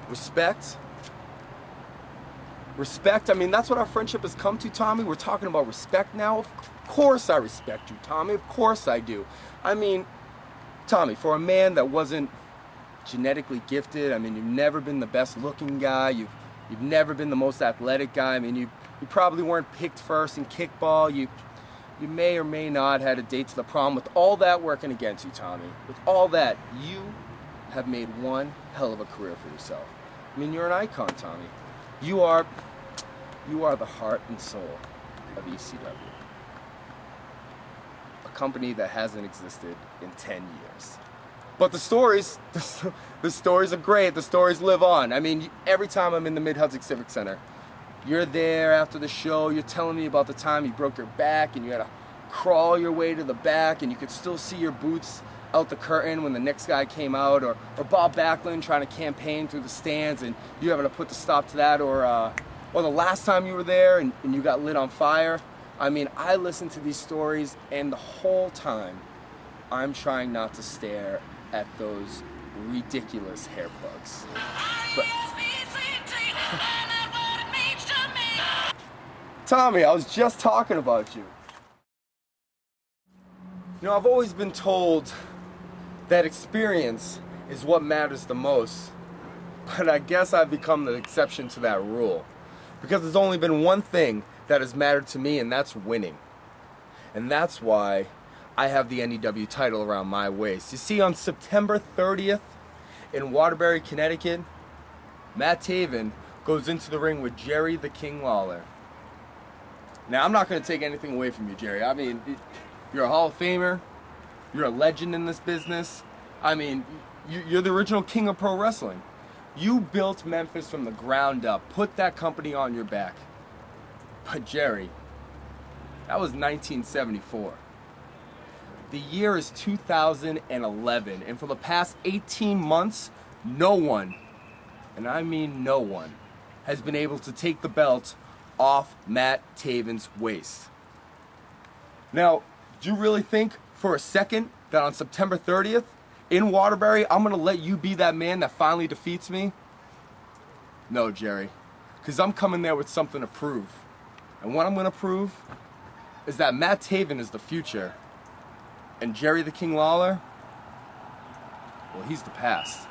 Respect? Respect? I mean, that's what our friendship has come to, Tommy. We're talking about respect now. Of course I respect you, Tommy. Of course I do. I mean, Tommy, for a man that wasn't genetically gifted, I mean, you've never been the best looking guy. You've never been the most athletic guy. I mean, you probably weren't picked first in kickball. You may or may not had a date to the prom. With all that working against you, Tommy, with all that, you have made one hell of a career for yourself. I mean, you're an icon, Tommy. You are the heart and soul of ECW. A company that hasn't existed in 10 years. But the stories are great. The stories live on. I mean, every time I'm in the Mid-Hudson Civic Center, you're there after the show, you're telling me about the time you broke your back and you had to crawl your way to the back and you could still see your boots out the curtain when the next guy came out, or Bob Backlund trying to campaign through the stands and you having to put the stop to that, or the last time you were there and you got lit on fire. I mean, I listen to these stories and the whole time I'm trying not to stare at those ridiculous hair plugs. But Tommy, I was just talking about you. You know, I've always been told that experience is what matters the most, but I guess I've become the exception to that rule. Because there's only been one thing that has mattered to me, and that's winning. And that's why I have the NEW title around my waist. You see, on September 30th in Waterbury, Connecticut, Matt Taven goes into the ring with Jerry the King Lawler. Now, I'm not going to take anything away from you, Jerry. I mean, you're a Hall of Famer. You're a legend in this business. I mean, you're the original king of pro wrestling. You built Memphis from the ground up, put that company on your back. But Jerry, that was 1974. The year is 2011, and for the past 18 months, no one, and I mean no one, has been able to take the belt off Matt Taven's waist. Now, do you really think for a second that on September 30th in Waterbury, I'm going to let you be that man that finally defeats me? No, Jerry, because I'm coming there with something to prove. And what I'm going to prove is that Matt Taven is the future, and Jerry the King Lawler, well, he's the past.